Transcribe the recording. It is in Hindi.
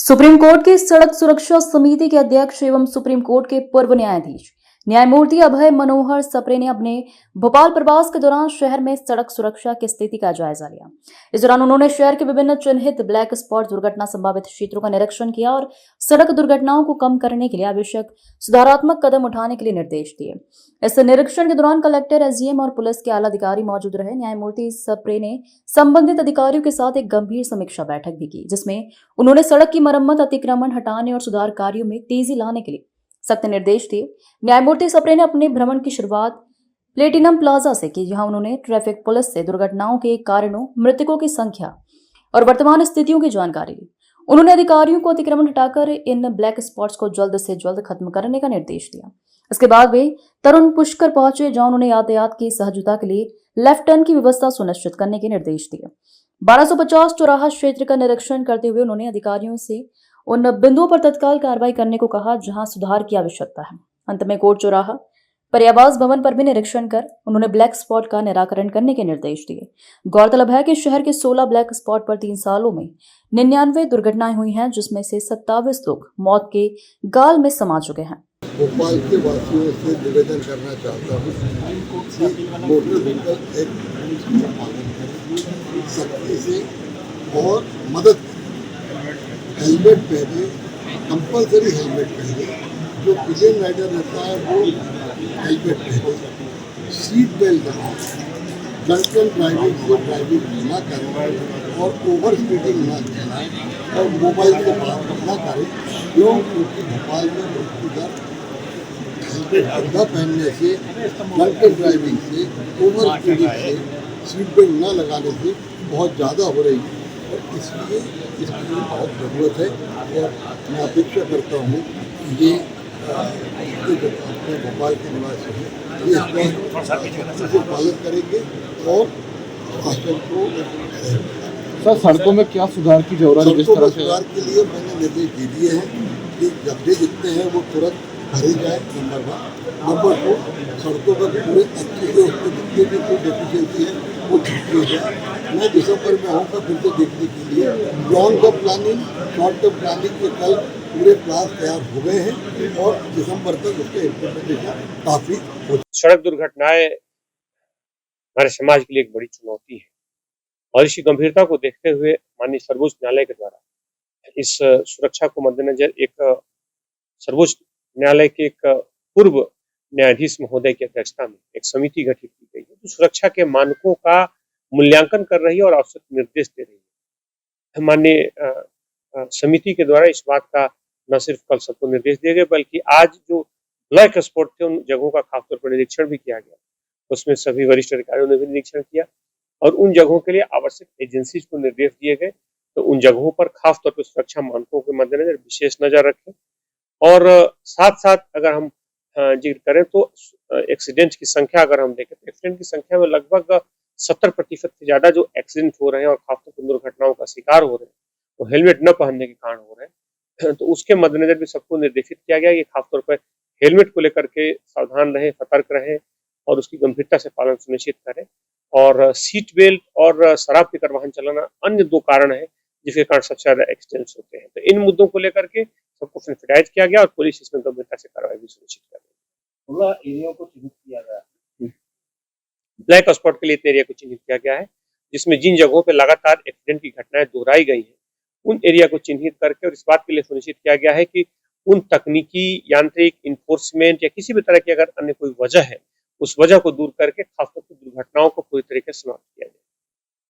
सुप्रीम कोर्ट की सड़क सुरक्षा समिति के अध्यक्ष एवं सुप्रीम कोर्ट के पूर्व न्यायाधीश न्यायमूर्ति अभय मनोहर सप्रे ने अपने भोपाल प्रवास के दौरान शहर में सड़क सुरक्षा की स्थिति का जायजा लिया। इस दौरान उन्होंने शहर के विभिन्न चिन्हित ब्लैक स्पॉट दुर्घटना संभावित क्षेत्रों का निरीक्षण किया और सड़क दुर्घटनाओं को कम करने के लिए आवश्यक सुधारात्मक कदम उठाने के लिए निर्देश दिए। इस निरीक्षण के दौरान कलेक्टर, एसडीएम और पुलिस के आला अधिकारी मौजूद रहे। न्यायमूर्ति सप्रे ने संबंधित अधिकारियों के साथ एक गंभीर समीक्षा बैठक भी की, जिसमें उन्होंने सड़क की मरम्मत, अतिक्रमण हटाने और सुधार कार्यों में तेजी लाने के लिए सख्त निर्देश दिए। न्यायमूर्ति सप्रे ने अपने भ्रमण की शुरुआत प्लेटिनम प्लाजा से की, जहां उन्होंने ट्रैफिक पुलिस से दुर्घटनाओं के कारणों, मृतकों की संख्या और वर्तमान स्थितियों की जानकारी ली। उन्होंने अधिकारियों को अतिक्रमण हटाकर इन ब्लैक स्पॉट्स को जल्द से जल्द खत्म करने का निर्देश दिया। इसके बाद वे तरुण पुष्कर पहुंचे, जहां उन्होंने यातायात की सहजता के लिए लेफ्ट टर्न की व्यवस्था सुनिश्चित करने के निर्देश दिए। 1250 चौराहा क्षेत्र का निरीक्षण करते हुए उन्होंने अधिकारियों से उन बिंदुओं पर तत्काल कार्रवाई करने को कहा जहां सुधार की आवश्यकता है। अंत में कोर्ट चौराहा, पर्यावास भवन पर भी निरीक्षण कर उन्होंने ब्लैक स्पॉट का निराकरण करने के निर्देश दिए। गौरतलब है कि शहर के 16 ब्लैक स्पॉट पर 3 सालों में 99 दुर्घटनाएं हुई हैं, जिसमें से 27 लोग मौत के गाल में समा चुके हैं। भोपाल के वासियों से निवेदन करना चाहता हूँ कि मोटर व्हीकल एक्ट का पालन करें सख्ती से और मदद करें। हेलमेट पहने, कंपलसरी हेलमेट पहने। जो पिलियन राइडर रहता है वो हेलमेट पहने, सीट बेल्ट लगाए, ड्रंकन ड्राइविंग से ड्राइविंग ना करें और ओवर स्पीडिंग ना चलाएं और मोबाइल से बात ना करें। क्योंकि भोपाल में मृत्यु दर हेलमेट अंधा पहनने से, ड्रंकन ड्राइविंग से, ओवर स्पीडिंग से, सीट बेल्ट न लगाने से बहुत ज़्यादा हो रही है और इसलिए इसकी बहुत ज़रूरत है। और मैं अपेक्षा करता हूँ कि ये अपने भोपाल के निवासी हैं ये इसका पालन करेंगे और शासन को। सर, सड़कों में क्या सुधार की जरूरत है? जिस तरह से सुधार के लिए मैंने निर्देश दे दिए हैं कि गड्ढे जितने हैं वो तुरंत भरे जाए, नंबर 1। नंबर 2, सड़कों पर पूरे अच्छे से उसको जितने भी कोई डेफिशिएंसी है वो ठीक हो जाए। मैं दिसंबर में आऊँगा फिर से देखने के लिए। Long term planning, short term planning के कल पूरे प्लान तैयार हो गए हैं और दिसंबर तक उसके इम्प्लीमेंटेशन काफी हो। सड़क दुर्घटनाएं हमारे समाज के लिए एक बड़ी चुनौती है और इसी गंभीरता को देखते हुए माननीय सर्वोच्च न्यायालय के द्वारा इस सुरक्षा को मद्देनजर एक सर्वोच्च न्यायालय के एक पूर्व न्यायाधीश महोदय की अध्यक्षता में एक समिति गठित की गई है जो सुरक्षा के मानकों का मूल्यांकन कर रही है और आवश्यक निर्देश दे रही है। माननीय समिति के द्वारा इस बात का न सिर्फ कल सबको निर्देश दिए गए बल्कि आज जो ब्लैक स्पॉट थे उन जगहों का खासतौर पर निरीक्षण भी किया गया। उसमें सभी वरिष्ठ अधिकारियों ने भी निरीक्षण किया और उन जगहों के लिए आवश्यक एजेंसीज को निर्देश दिए गए तो उन जगहों पर खासतौर पर सुरक्षा मानकों के मद्देनजर विशेष नजर रखें। और साथ साथ अगर हम जिक्र करें तो एक्सीडेंट की संख्या अगर हम देखें तो एक्सीडेंट की संख्या में लगभग 70% से ज्यादा जो एक्सीडेंट हो रहे हैं और खासतौर पर दुर्घटनाओं का शिकार हो रहे हैं वो हेलमेट न पहनने के कारण हो रहे हैं। तो उसके मद्देनजर भी सबको निर्देशित किया गया कि खासतौर पर हेलमेट को लेकर के सावधान रहें, सतर्क रहें और उसकी गंभीरता से पालन सुनिश्चित करें। और सीट बेल्ट और शराब पीकर वाहन चलाना अन्य 2 कारण है जिसके कारण सबसे ज्यादा एक्सीडेंट्स होते हैं। तो इन मुद्दों को लेकर के सबको सेंसिटाइज किया गया और पुलिस इसमें गंभीरता से कार्रवाई भी सुनिश्चित कर रही है। एरिया को चिन्हित किया गया, ब्लैक स्पॉट के लिए एरिया को चिन्हित किया गया है जिसमें जिन जगहों पर लगातार एक्सीडेंट की घटनाएं दोहराई गई हैं उन एरिया को चिन्हित करके और इस बात के लिए सुनिश्चित किया गया है कि उन तकनीकी, यांत्रिक, इन्फोर्समेंट या किसी भी तरह की अगर अन्य कोई वजह है उस वजह को दूर करके खासतौर पर दुर्घटनाओं को पूरी तरीके से समाप्त किया